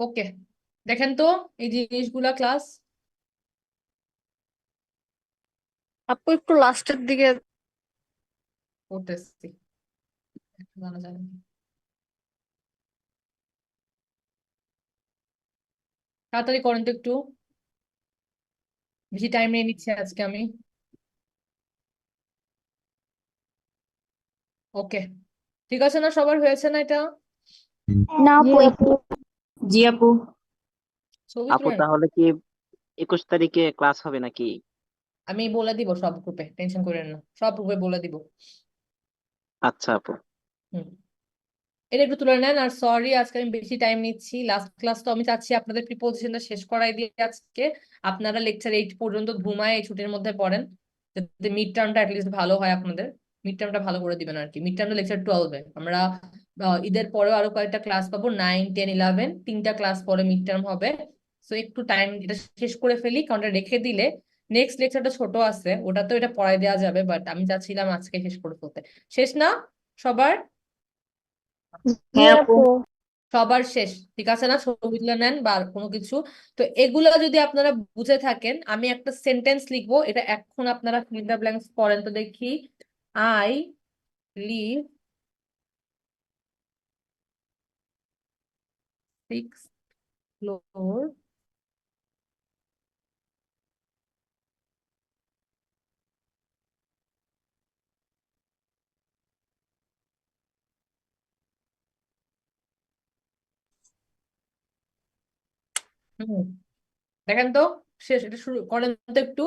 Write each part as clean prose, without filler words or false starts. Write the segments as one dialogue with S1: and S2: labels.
S1: ওকে, দেখেন তো এই জিনিসগুলা ক্লাস
S2: আপু একটু লাস্টের দিকে।
S1: করতেছি, জানা যায় না। তাড়াতাড়ি করেন তো একটু, বেশি টাইম নিয়ে নিচ্ছি আজকে আমি। ওকে, ঠিক আছে না, সবার হয়েছে না এটা?
S2: না
S3: জি
S2: আপু
S3: আপু। জি আপু।
S1: ছবি
S4: আপু
S1: তুলে রাখ।
S4: তাহলে কি 21 তারিখে ক্লাস হবে নাকি?
S1: আমি বলে দিব সব গ্রুপে, টেনশন করেন না, সব গ্রুপে বলে দিব।
S4: আচ্ছা আপু।
S1: হুম, এটা একটু তুলে নেন। আর সরি আজকে আমি বেশি টাইম নিচ্ছি, লাস্ট ক্লাস তো আমি চাচ্ছি আপনাদের প্রিপোজিশনটা শেষ করাই দিয়ে আজকে আপনারা লেকচার 8 পর্যন্ত ঘুমায় এই ছুটির মধ্যে পড়েন, যাতে মিড টার্মটা অ্যাটলিস্ট ভালো হয় আপনাদের। মিড টার্মটা ভালো করে দিবেন আর কি। মিড টার্মটা লেকচার 12 আমরা ঈদের পরেও আরো কয়েকটা ক্লাস পাবো, 9, 10, 11 তিনটা ক্লাস পরে মিড টার্ম হবে। সো একটু টাইম এটা শেষ করে ফেলি, কারণ এটা রেখে দিলে নেক্সট লেকচারটা ছোট আছে, ওটা তো এটা পড়ায় দেওয়া যাবে, বাট আমি চাচ্ছিলাম আজকে শেষ করে ফেলতে। শেষ না সবার?
S3: জি
S4: হ্যাঁ আপু।
S3: আপু।
S1: সবার শেষ, ঠিক আছে না? ছবিগুলো নেন বা আর কোনো কিছু। তো এগুলো যদি আপনারা বুঝে থাকেন, আমি একটা সেন্টেন্স লিখবো, এটা এখন আপনারা ফিল দ্য ব্ল্যাঙ্কস করেন তো দেখি। I live 6th floor. হুম, দেখেন তো, শেষ। এটা শুরু করেন তো একটু,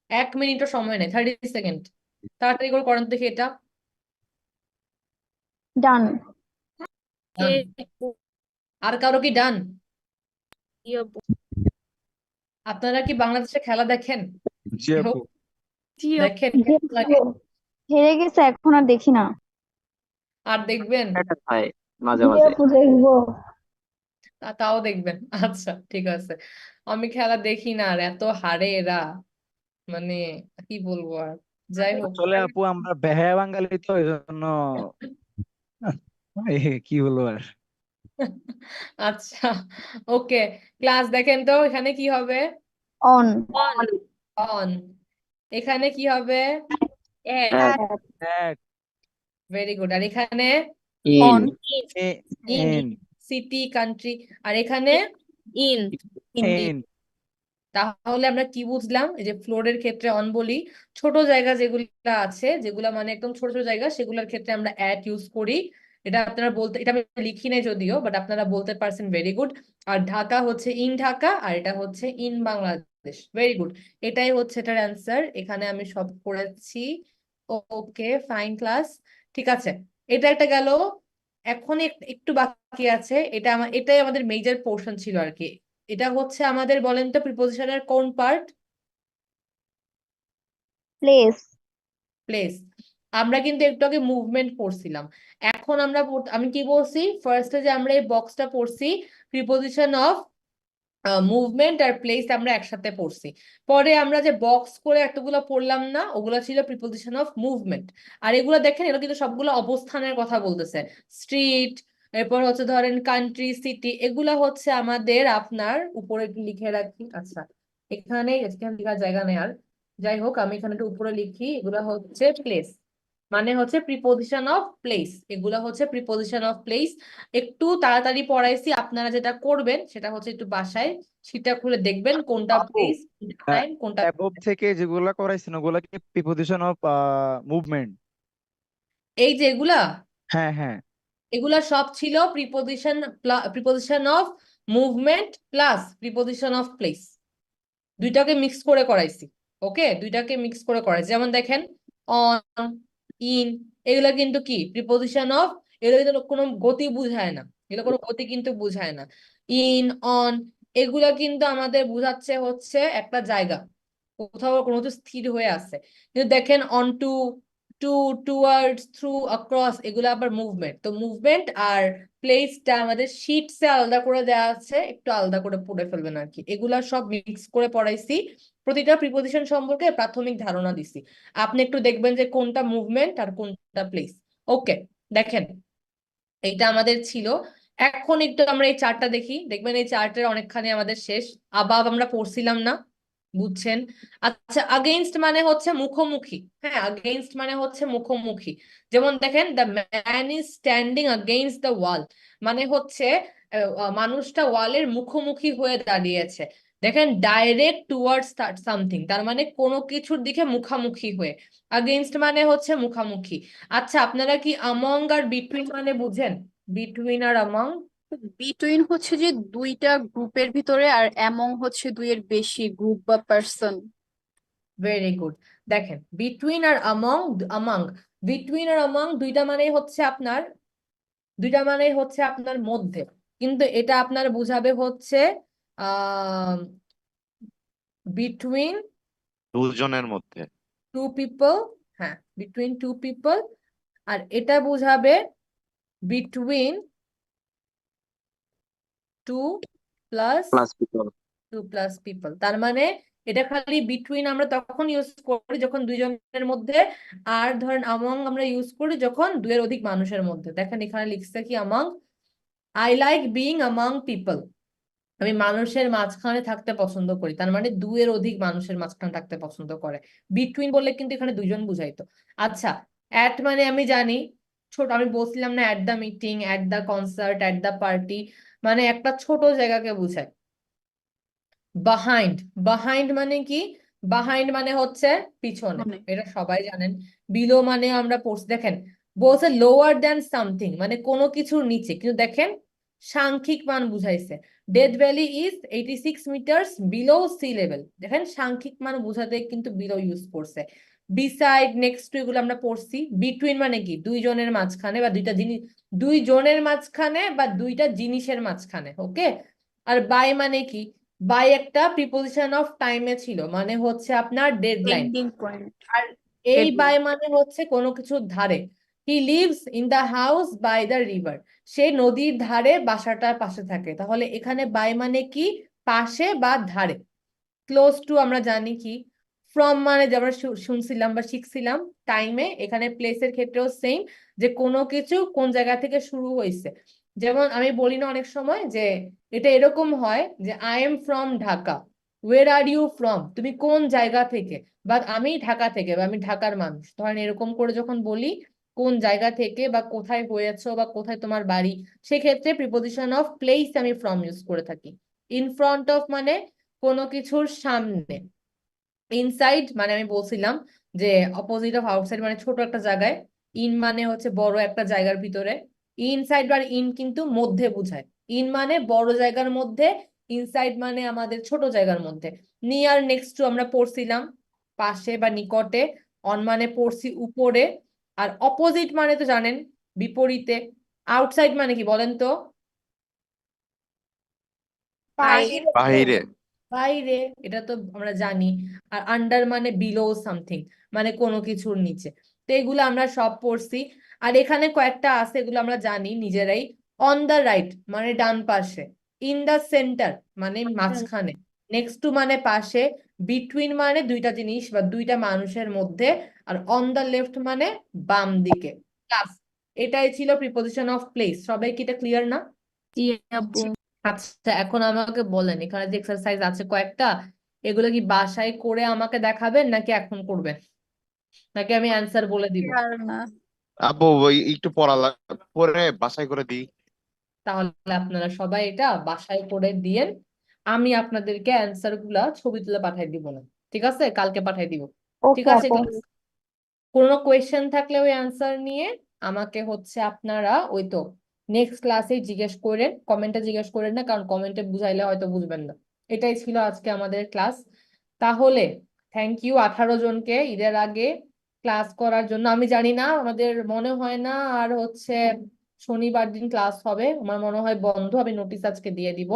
S1: 1 মিনিটও সময় নেই, 30 সেকেন্ড। তাড়াতাড়ি করে করেন তো দেখি এটা।
S3: ডান।
S2: কে
S1: ডান।
S2: আপু?
S1: আর কারো কি ডান?
S2: জি আপু।
S1: আপনারা কি বাংলাদেশে খেলা দেখেন?
S5: জি
S1: I
S5: আপু।
S1: hope
S2: জি আপু।
S1: দেখেন,
S3: জি
S1: কেমন লাগে?
S3: আপু। হেরে গেছে, এখন আর দেখি না।
S1: আর দেখবেন?
S4: এটা হয় মাঝে
S3: জি
S4: মাঝে।
S3: আপু, দেখবো।
S1: তাও দেখবেন, আচ্ছা ঠিক আছে। আমি খেলা দেখি না, আর এত হারে এরা, মানে কি বলবো আর। যাই হোক,
S5: আসলে আপু আমরা বেহায়া বাঙালি তো এই জন্য কি বলবো আর।
S1: আচ্ছা ওকে, ক্লাস দেখেন তো এখানে কি হবে?
S3: অন।
S2: অন।
S1: অন। এখানে কি হবে?
S2: এট।
S4: হ্যাঁ।
S5: At,
S1: very good. আর এখানে?
S4: In.
S2: On.
S1: In.
S5: in,
S1: city, country. আর এখানে?
S2: ইন।
S1: ইন্ডিয়া।
S5: in,
S1: তাহলে আমরা কি বুঝলাম? এই যে ফ্লোরের ক্ষেত্রে অন বলি, ছোট জায়গা যেগুলা আছে, যেগুলা মানে একদম ছোট ছোট জায়গা, সেগুলোর ক্ষেত্রে আমরা অ্যাট ইউজ করি। এটা আপনারা বলতে, এটা আমি লিখি নাই যদিও, বাট আপনারা বলতে পারছেন, ভেরি গুড। আর ঢাকা হচ্ছে ইন ঢাকা, আর এটা হচ্ছে ইন বাংলাদেশ, ভেরি গুড। এটাই হচ্ছে এটার অ্যান্সার, এখানে আমি সব করেছি। ওকে ফাইন ক্লাস, ঠিক আছে। এটা একটা গেল। এখন একটু বাকি আছে, এটা এটাই আমাদের মেজর পোর্শন ছিল আর কি। এটা হচ্ছে আমাদের, বলেন তো, প্রিপোজিশনের কোন পার্ট?
S3: প্লেস।
S1: প্লেস। আমরা কিন্তু একটু আগে মুভমেন্ট পড়ছিলাম। এখন আমরা আমি কি বলছি ফার্স্টে, যে আমরা এই বক্সটা পড়ছি প্রিপোজিশন অফ মুভমেন্ট আর প্লেস আমরা একসাথে পড়ছি। পরে আমরা যে বক্স করে এতগুলো পড়লাম না, ওগুলা ছিল প্রিপোজিশন অফ মুভমেন্ট। আর এগুলো দেখেন, এগুলো কিন্তু সবগুলো অবস্থানের কথা বলতেছে। স্ট্রিট, এরপর হচ্ছে ধরেন কান্ট্রি, সিটি, এগুলা হচ্ছে আমাদের, আপনার উপরে একটু লিখে রাখি, আচ্ছা এখানে এখানে লেখার জায়গা নেই আর। যাই হোক, আমি এখানে একটু উপরে লিখি, এগুলা হচ্ছে প্লেস, মানে হচ্ছে প্রিপোজিশন অফ প্লেস। এগুলা হচ্ছে প্রিপোজিশন অফ প্লেস। একটু তাড়াতাড়ি পড়াইছি, আপনারা যেটা করবেন সেটা হচ্ছে একটু বাসায় সেটা খুলে দেখবেন, কোনটা
S5: আপু
S1: প্লেস, কোনটা টাইম, কোনটা।
S5: অ্যাবভ থেকে যেগুলা করাইছেন ওগুলা কি প্রিপোজিশন অফ মুভমেন্ট?
S1: এই যে এগুলা,
S5: হ্যাঁ হ্যাঁ।
S1: এগুলা সব ছিল preposition, preposition of movement plus preposition of place, দুইটাকে মিক্স করে করাইছি। ওকে, দুইটাকে মিক্স করে করাইছি। যেমন দেখেন, অন, ইন, এগুলা কিন্তু কি প্রিপোজিশন অফ, এগুলো কিন্তু কোনো গতি বুঝায় না, এগুলো কোনো গতি কিন্তু বুঝায় না। ইন, অন, এগুলা কিন্তু আমাদের বুঝাচ্ছে হচ্ছে একটা জায়গা, কোথাও কোনো কিছু স্থির হয়ে আছে। কিন্তু দেখেন on to, to, towards, through, across, এগুলো আবার মুভমেন্ট। তো মুভমেন্ট আর প্লেসটা আমাদের শিটসে আলাদা করে দেওয়া আছে, একটু আলাদা করে পড়ে ফেলবেন আর কি। এগুলা সব মিক্স করে পড়াইছি, প্রতিটা প্রিপোজিশন সম্পর্কে প্রাথমিক ধারণা দিছি। আপনি একটু দেখবেন যে কোনটা মুভমেন্ট আর কোনটা প্লেস। ওকে, দেখেন এইটা আমাদের ছিল। এখন একটু আমরা এই চার্টটা দেখি, দেখবেন এই চার্টের অনেকখানি আমাদের শেষ। আবাব আমরা পড়ছিলাম না, বুঝছেন? আচ্ছা, আগেইনস্ট মানে হচ্ছে মুখোমুখি। হ্যাঁ, আগেইনস্ট মানে হচ্ছে মুখোমুখি। যেমন দেখেন, the man is standing against the wall, মানে হচ্ছে মানুষটা ওয়ালের মুখোমুখি হয়ে দাঁড়িয়েছে। দেখেন, ডাইরেক্ট টুয়ার্ডস সামথিং, তার মানে কোনো কিছুর দিকে মুখামুখি হয়ে। আগেইনস্ট মানে হচ্ছে মুখামুখি। আচ্ছা, আপনারা কি আমং আর বিটুইন মানে বুঝেন? বিটুইন আর আমং?
S2: বিটুইন হচ্ছে যে দুইটা গ্রুপের ভিতরে, আর অ্যামং হচ্ছে দুইয়ের বেশি গ্রুপ বা পার্সন।
S1: Very good. দেখেন, বিটুইন আর আমং, আমাং, বিটুইন আর আমং দুইটা মানেই হচ্ছে আপনার মধ্যে, কিন্তু এটা আপনার বুঝাবে হচ্ছে আহ বিটুইন
S6: দুজনের মধ্যে।
S1: Two people. হ্যাঁ, বিটুইন টু পিপল। আর এটা বুঝাবে between two plus
S4: plus people.
S1: Two plus people. তার মানে এটা খালি বিটুইন আমরা তখন ইউজ করি যখন দুইজনের মধ্যে, আর ধরেন আমং আমরা ইউজ করি যখন দুইয়ের অধিক মানুষের মধ্যে। দেখেন এখানে লিখছে কি among, I like being among people, আমি মানুষের মাঝখানে থাকতে পছন্দ করি। তার মানে দুইয়ের অধিক মানুষের মাঝখানে থাকতে পছন্দ করে। বিটুইন বললে কিন্তু এখানে দুইজন বুঝাইতো। আচ্ছা, অ্যাট মানে আমি জানি ছোট, আমি বলছিলাম না, at the meeting, at the concert, at the party, মানে একটা ছোট জায়গাকে বোঝায়। বাহাইন্ড, বাহাইন্ড মানে কি? বাহাইন্ড মানে হচ্ছে পিছনে,
S2: মানে
S1: এটা সবাই জানেন। বিলো মানে আমরা পড়ছি, দেখেন বলছে লোয়ার দ্যান সামথিং, মানে কোনো কিছুর নিচে, কিন্তু দেখেন সাংখ্যিক মান বুঝাইছে। Death valley is 86 meters below sea level, দেখেন সাংখ্যিক মান বুঝাতে কিন্তু বিলো ইউজ করছে। বিসাইড, নেক্সট টু, এগুলো আমরা পড়ছি। বিটুইন মানে কি? দুইজনের মাঝখানে বা দুইটা জিনিস, দুইজনের মাঝখানে বা দুইটা জিনিসের মাঝখানে। ওকে। আর বাই মানে কি? বাই একটা প্রিপোজিশন অফ টাইমে ছিল, মানে হচ্ছে আপনার ডেডলাইন।
S2: Ending point.
S1: আর এই বাই মানে হচ্ছে কোনো কিছুর ধারে। He lives in the house by the river, সে নদীর ধারে বাসাটার পাশে থাকে। তাহলে এখানে বাই মানে কি? পাশে বা ধারে। ক্লোজ টু আমরা জানি কি? ফ্রম মানে যে আমরা শুনছিলাম বা শিখছিলাম টাইমে, এখানে প্লেসের ক্ষেত্রেও সেম, যে কোনো কিছু কোন জায়গা থেকে শুরু হয়েছে। যেমন আমি বলি না অনেক সময় যে এটা এরকম হয় যে I am from Dhaka, where are you from, তুমি কোন জায়গা থেকে? বা আমি ঢাকা থেকে, বা আমি ঢাকার মানুষ। ধরেন এরকম করে যখন বলি কোন জায়গা থেকে বা কোথায় হয়েছো বা কোথায় তোমার বাড়ি, সেক্ষেত্রে প্রিপোজিশন অফ প্লেস আমি ফ্রম ইউজ করে থাকি। ইন ফ্রন্ট অফ মানে কোনো কিছুর সামনে। ইনসাইড মানে আমি বলছিলাম যে অপোজিট অফ আউটসাইড, মানে ছোট একটা জায়গায়। ইন মানে হচ্ছে বড় একটা জায়গার ভিতরে। ইনসাইড আর ইন কিন্তু মধ্যে বোঝায়। ইন মানে বড় জায়গার মধ্যে, ইনসাইড মানে আমাদের ছোট জায়গার মধ্যে। নিয়ার, নেক্সট টু আমরা পড়ছিলাম পাশে বা নিকটে। অন মানে পড়ছি উপরে। আর অপোজিট মানে তো জানেন বিপরীতে। আউটসাইড মানে কি বলেন তো?
S2: বাইরে।
S6: বাহিরে।
S1: বাইরে, এটা তো আমরা জানি। আর আন্ডার মানে বিলো সামথিং, মানে কোনো কিছুর নিচে। তো এগুলো আমরা সব পড়ছি। আর এখানে কয়েকটা আছে, এগুলো আমরা জানি নিজেরাই। অন দা রাইট মানে ডান পাশে। ইন দা সেন্টার মানে মাঝখানে। নেক্সট টু মানে পাশে। বিটুইন মানে দুইটা জিনিস বা দুইটা মানুষের মধ্যে। আর অন দা লেফট মানে বাম দিকে। ক্লাস, এটাই ছিল প্রিপোজিশন অফ প্লেস। সবাই কি এটা ক্লিয়ার না?
S2: জি আপু।
S1: আচ্ছা, এখন আমাকে বলেন, এখানে যে এক্সারসাইজ আছে কয়েকটা, এগুলো কি বাসায় করে আমাকে দেখাবেন নাকি এখন করবেন, নাকি আমি অ্যান্সার বলে দিব?
S2: আর না।
S6: আপু ওই একটু পরে বাসায় করে দিই।
S1: তাহলে আপনারা সবাই এটা বাসায় করে দিয়েন। আমি আপনাদেরকে অ্যান্সার গুলা ছবি তুলে পাঠাই দিব না, ঠিক আছে? কালকে পাঠাই দিব। ঠিক
S3: ওকে
S1: আছে
S3: আপু।
S1: class? কোনো কোয়েশ্চেন থাকলে ওই অ্যান্সার নিয়ে আমাকে হচ্ছে আপনারা ওই তো নেক্সট ক্লাসে জিজ্ঞেস করেন, কমেন্টে জিজ্ঞেস করেন না, কারণ কমেন্টে বুঝাইলে হয়তো বুঝবেন না। এটাই ছিল আজকে আমাদের ক্লাস। তাহলে থ্যাংক ইউ 18 জনকে ঈদের আগে ক্লাস করার জন্য। আমি জানি না, আমাদের মনে হয় না আর হচ্ছে শনিবার দিন ক্লাস হবে, আমার মনে হয় বন্ধ। আমি নোটিশ আজকে দিয়ে দিব।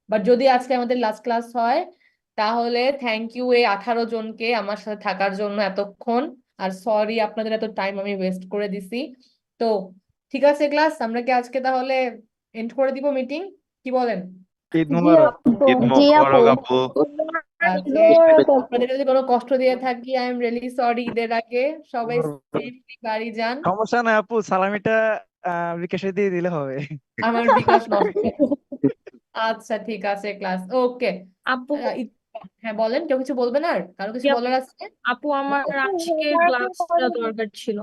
S1: বাট যদি আজকে আমাদের লাস্ট ক্লাস হয়, তাহলে থ্যাংক ইউ এই 18 জনকে আমার সাথে থাকার জন্য এতক্ষণ। আর সরি আপনাদের এত টাইম আমি ওয়েস্ট করে দিছি। তো ঠিক আছে ক্লাস, আমরা কি আজকে তাহলে এন্ড করে দিব মিটিং? কি বলেন?
S5: ঈদ
S3: জি
S5: মোবারক।
S3: আপু।
S6: ঈদ
S3: জি আপু।
S6: মোবারক আপু।
S1: আছে আপনাদের যদি কোনো কষ্ট দিয়ে থাকি আই এম রিয়েলি সরি। ঈদের আগে সবাই সেফলি বাড়ি যান।
S5: সমস্যা নাই আপু, সালামিটা বিকাশে দিয়ে দিলে হবে।
S1: আমার বিকাশ নষ্ট। আচ্ছা ঠিক আছে ক্লাস ওকে।
S7: আপু
S1: হ্যাঁ বলেন, কেউ কিছু বলবেন আর কারো কিছু
S7: জি
S1: বলার আছে?
S7: আপু আমার আজকের ক্লাসটা দরকার ছিল।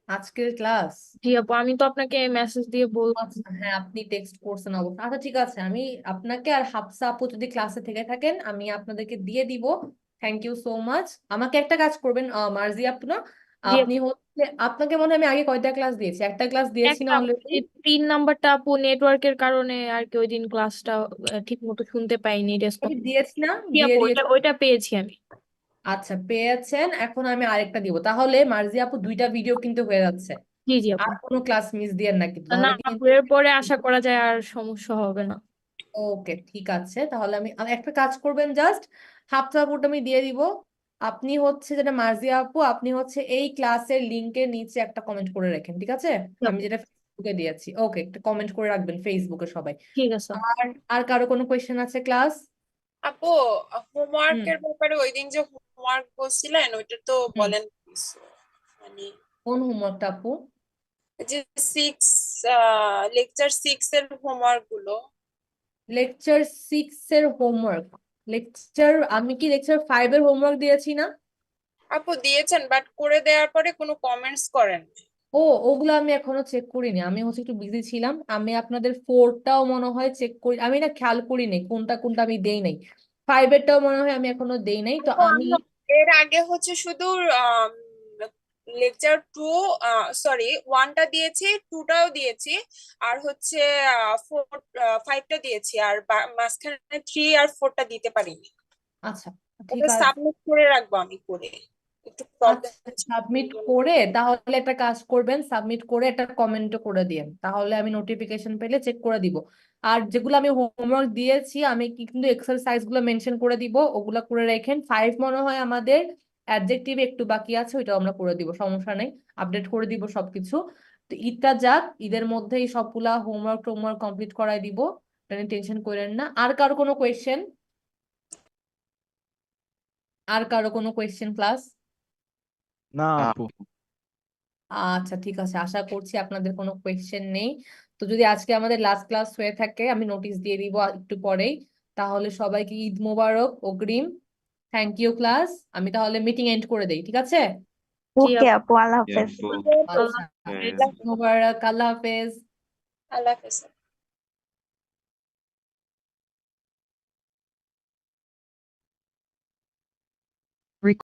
S1: আজকের ক্লাস?
S7: জি আপু, আমি তো আপনাকে মেসেজ দিয়ে বলবো।
S1: আচ্ছা হ্যাঁ আপনি টেক্সট করছেন অবশ্যই। আচ্ছা ঠিক আছে, আমি আপনাকে আর হাফসা আপু যদি ক্লাসে থেকে থাকেন আমি আপনাদেরকে দিয়ে দিব। Thank you so much. আমাকে একটা কাজ করবেন মার্জি আপু না,
S7: জি
S1: আপনি হচ্ছে আপনাকে মনে হয় আমি আগে কয়টা ক্লাস দিয়েছি? একটা ক্লাস দিয়েছি না
S7: একটা
S1: অলরেডি?
S7: 3 নাম্বারটা আপু নেটওয়ার্কের কারণে আর কি ওই দিন ক্লাসটা ঠিক মতো শুনতে পাইনি, রেসপন্স।
S1: দিয়েছি না,
S7: জি
S1: দিয়ে
S7: আপু,
S1: দিয়েছি।
S7: ওইটা পেয়েছি আমি।
S1: আচ্ছা পেয়েছেন, এখন আমি আরেকটা দিব। তাহলে মার্জি আপু দুইটা ভিডিও কিন্তু হয়ে যাচ্ছে।
S7: জি জি আপু।
S1: আর কোনো ক্লাস মিস দিয়েন না কিন্তু,
S7: না
S1: তাহলে
S7: আপু,
S1: কিন্তু।
S7: এরপরে আশা করা যায় আর সমস্যা হবে না।
S1: ওকে ঠিক আছে, তাহলে আমি আমি একটা কাজ করবেন, জাস্ট হাফ সাপোর্ট আমি দিয়ে দিব। আপনি হচ্ছে যেটা মার্জিয়া আপু, আপনি হচ্ছে এই ক্লাসের লিংকের নিচে একটা কমেন্ট করে রাখেন, ঠিক আছে?
S7: জি
S1: আমি
S7: আপু,
S1: যেটা ফেসবুকে দিয়েছি, ওকে একটা কমেন্ট করে রাখবেন ফেসবুকে সবাই।
S7: ঠিক আছে।
S1: আর আর কারো কোনো কোয়েশ্চেন আছে ক্লাস?
S8: আপু হোমওয়ার্কের ব্যাপারে ওই দিন যে হোমওয়ার্ক বলছিলেন ওইটা তো বলেন কিছু। মানে
S1: কোন হোমওয়ার্কটা আপু?
S8: যে লেকচার 6 এর হোমওয়ার্ক গুলো।
S1: লেকচার 6 এর হোমওয়ার্ক? আমি কি লেকচার 5 এর হোমওয়ার্ক দিয়েছি না?
S8: আপু দিয়েছেন, বাট করে দেওয়ার পরে কোনো কমেন্টস করেন নাই।
S1: ও ওগুলো আমি এখনো চেক করিনি, আমি হচ্ছে একটু বিজি ছিলাম। আমি আপনাদের 4টাও মনে হয় চেক করি, আমি না খেয়াল করিনি কোনটা কোনটা আমি দেই নাই। 5 এরটাও মনে হয় আমি এখনো দেই নাই, তো
S8: আপু,
S1: আমি
S8: এর আগে হচ্ছে শুধু লেকচার 2 সরি 1টা দিয়েছি, 2টাও দিয়েছি, আর হচ্ছে 5টা দিয়েছি, আর মাঝখানে 3 আর 4টা দিতে পারিনি।
S1: আচ্ছা ঠিক
S8: ওটা
S1: আছে।
S8: সাবমিট করে রাখবো আমি করে, একটু প্রবলেম
S1: আচ্ছা সাবমিট করে তাহলে একটা কাজ করবেন, সাবমিট করে একটা কমেন্টও করে দিয়েন, তাহলে আমি নোটিফিকেশন পেলে চেক করে দিব। আর যেগুলো আমি হোমওয়ার্ক দিয়েছি আমি কিন্তু এক্সারসাইজ গুলো মেনশন করে দিব, ওগুলা করে রাখেন। 5 মনে হয় আমাদের অ্যাডজেক্টিভ একটু বাকি আছে, ওইটাও আমরা করে দিব, সমস্যা নেই, আপডেট করে দিব সবকিছু। তো ঈদটা যাক, ঈদের মধ্যেই সবগুলা হোমওয়ার্ক কমপ্লিট করাই দিব, টেনশন করেন না। আর কারো কোনো কোয়েশ্চেন? আর কারো কোনো কোয়েশ্চেন ক্লাস?
S5: না আপু।
S1: আচ্ছা ঠিক আছে, আশা করছি আপনাদের কোনো কোয়েশ্চেন নেই। তো যদি আজকে আমাদের লাস্ট ক্লাস হয়ে থাকে আমি নোটিশ দিয়ে দিব একটু পরেই। তাহলে সবাইকে ঈদ মোবারক অগ্রিম। Thank you class. আমি তাহলে মিটিং এন্ড করে দেই, ঠিক আছে?
S7: জি
S3: ওকে
S7: আপু,
S3: আপু, আল্লাহ হাফেজ।
S1: আচ্ছা
S7: আল্লাহ
S1: ঈদ মোবারক, আল্লাহ হাফেজ।
S8: আল্লাহ হাফেজ।